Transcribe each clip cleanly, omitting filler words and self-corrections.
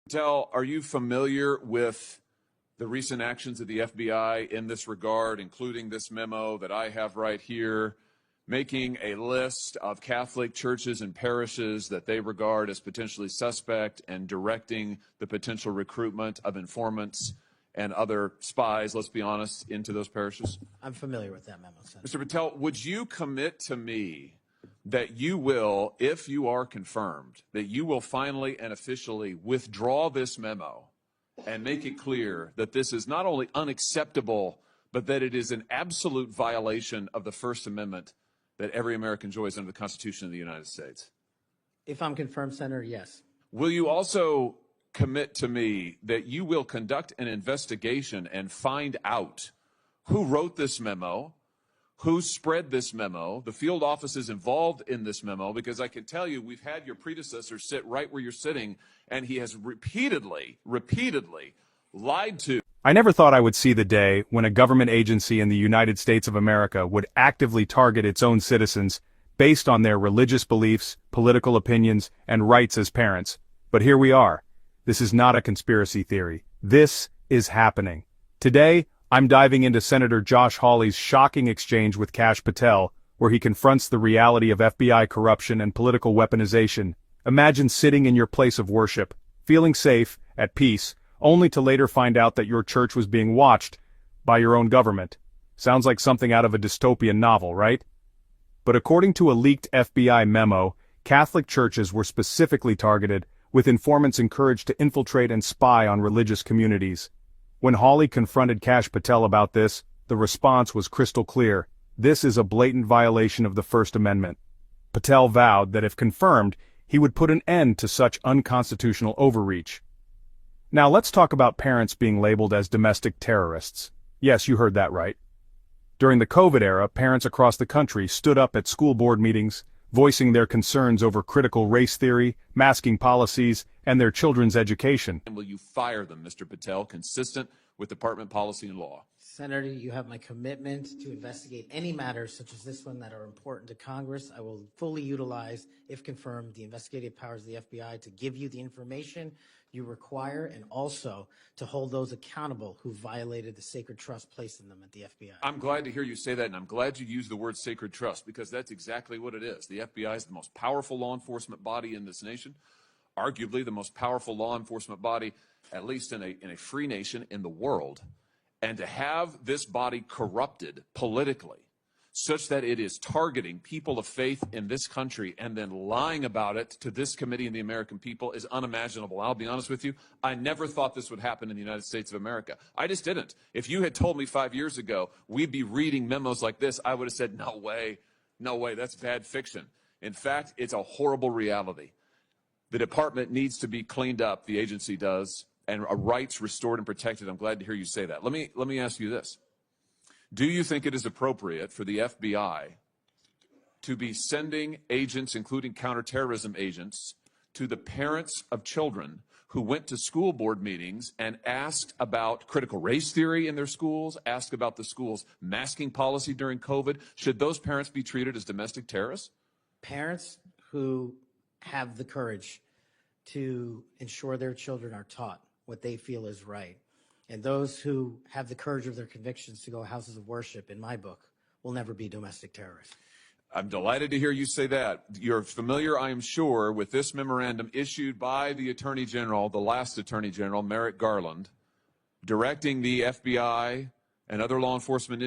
Patel, are you familiar with the recent actions of the FBI in this regard, including this memo that I have right here, making a list of Catholic churches and parishes that they regard as potentially suspect and directing the potential recruitment of informants and other spies, let's be honest, into those parishes? I'm familiar with that memo, Senator. Mr. Patel, would you commit to me that you will, if you are confirmed, that you will finally and officially withdraw this memo and make it clear that this is not only unacceptable, but that it is an absolute violation of the First Amendment that every American enjoys under the Constitution of the United States? If I'm confirmed, Senator, yes. Will you also commit to me that you will conduct an investigation and find out who wrote this memo, who spread this memo, the field offices involved in this memo? Because I can tell you, we've had your predecessor sit right where you're sitting, and he has repeatedly lied to. I never thought I would see the day when a government agency in the United States of America would actively target its own citizens based on their religious beliefs, political opinions, and rights as parents. But here we are. This is not a conspiracy theory. This is happening. Today, I'm diving into Senator Josh Hawley's shocking exchange with KASH Patel, where he confronts the reality of FBI corruption and political weaponization. Imagine sitting in your place of worship, feeling safe, at peace, only to later find out that your church was being watched by your own government. Sounds like something out of a dystopian novel, right? But according to a leaked FBI memo, Catholic churches were specifically targeted, with informants encouraged to infiltrate and spy on religious communities. When Hawley confronted KASH Patel about this, the response was crystal clear. This is a blatant violation of the First Amendment. Patel vowed that if confirmed, he would put an end to such unconstitutional overreach. Now let's talk about parents being labeled as domestic terrorists. Yes, you heard that right. During the COVID era, parents across the country stood up at school board meetings, voicing their concerns over critical race theory, masking policies, and their children's education. And will you fire them, Mr. Patel, consistent with department policy and law? Senator, you have my commitment to investigate any matters such as this one that are important to Congress. I will fully utilize, if confirmed, the investigative powers of the FBI to give you the information you require and also to hold those accountable who violated the sacred trust placed in them at the FBI. I'm glad to hear you say that, and I'm glad you use the word sacred trust, because that's exactly what it is. The FBI is the most powerful law enforcement body in this nation, arguably the most powerful law enforcement body, at least in a free nation in the world. And to have this body corrupted politically, such that it is targeting people of faith in this country and then lying about it to this committee and the American people, is unimaginable. I'll be honest with you, I never thought this would happen in the United States of America. I just didn't. If you had told me 5 years ago we'd be reading memos like this, I would have said, no way, that's bad fiction. In fact, it's a horrible reality. The department needs to be cleaned up, the agency does, and rights restored and protected. I'm glad to hear you say that. Let me ask you this. Do you think it is appropriate for the FBI to be sending agents, including counterterrorism agents, to the parents of children who went to school board meetings and asked about critical race theory in their schools, asked about the school's masking policy during COVID? Should those parents be treated as domestic terrorists? Parents who have the courage to ensure their children are taught what they feel is right, and those who have the courage of their convictions to go houses of worship, in my book, will never be domestic terrorists. I'm delighted to hear you say that. You're familiar, I am sure, with this memorandum issued by the Attorney General, the last Attorney General, Merrick Garland, directing the FBI and other law enforcement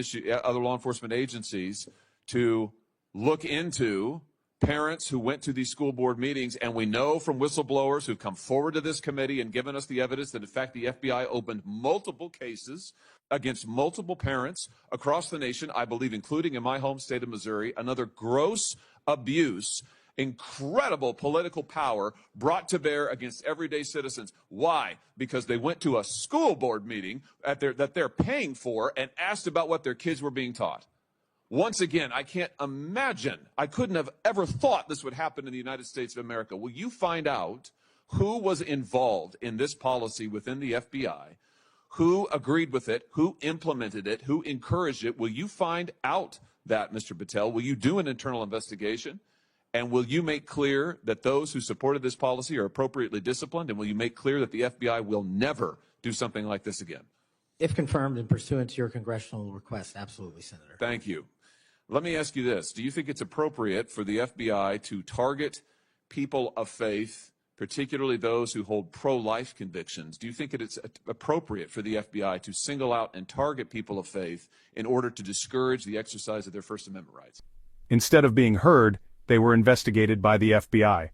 agencies to look into parents who went to these school board meetings. And we know from whistleblowers who've come forward to this committee and given us the evidence that, in fact, the FBI opened multiple cases against multiple parents across the nation, I believe, including in my home state of Missouri. Another gross abuse, incredible political power brought to bear against everyday citizens. Why? Because they went to a school board meeting that they're paying for and asked about what their kids were being taught. Once again, I can't imagine, I couldn't have ever thought this would happen in the United States of America. Will you find out who was involved in this policy within the FBI, who agreed with it, who implemented it, who encouraged it? Will you find out that, Mr. Patel? Will you do an internal investigation? And will you make clear that those who supported this policy are appropriately disciplined? And will you make clear that the FBI will never do something like this again? If confirmed and pursuant to your congressional request, absolutely, Senator. Thank you. Let me ask you this. Do you think it's appropriate for the FBI to target people of faith, particularly those who hold pro-life convictions? Do you think it's appropriate for the FBI to single out and target people of faith in order to discourage the exercise of their First Amendment rights? Instead of being heard, they were investigated by the FBI.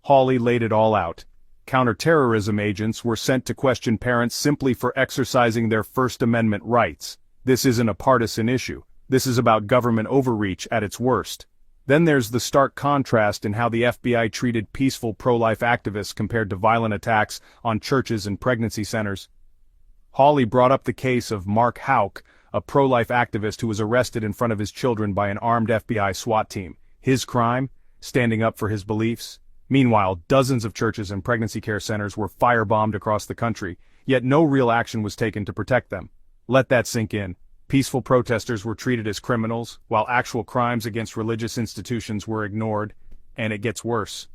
Hawley laid it all out. Counterterrorism agents were sent to question parents simply for exercising their First Amendment rights. This isn't a partisan issue. This is about government overreach at its worst. Then there's the stark contrast in how the FBI treated peaceful pro-life activists compared to violent attacks on churches and pregnancy centers. Hawley brought up the case of Mark Houck, a pro-life activist who was arrested in front of his children by an armed FBI SWAT team. His crime? Standing up for his beliefs. Meanwhile, dozens of churches and pregnancy care centers were firebombed across the country, yet no real action was taken to protect them. Let that sink in. Peaceful protesters were treated as criminals, while actual crimes against religious institutions were ignored, and it gets worse.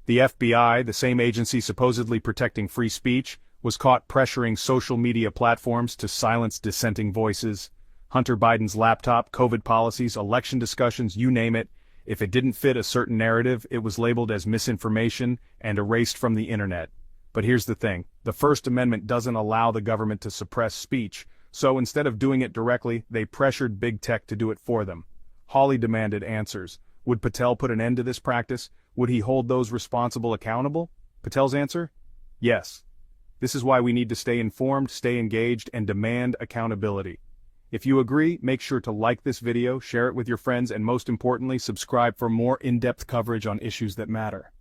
The FBI, the same agency supposedly protecting free speech, was caught pressuring social media platforms to silence dissenting voices. Hunter Biden's laptop, COVID policies, election discussions, you name it. If it didn't fit a certain narrative, it was labeled as misinformation and erased from the internet. But here's the thing, the First Amendment doesn't allow the government to suppress speech, so instead of doing it directly, they pressured big tech to do it for them. Hawley demanded answers. Would Patel put an end to this practice? Would he hold those responsible accountable? Patel's answer? Yes. This is why we need to stay informed, stay engaged, and demand accountability. If you agree, make sure to like this video, share it with your friends, and most importantly, subscribe for more in-depth coverage on issues that matter.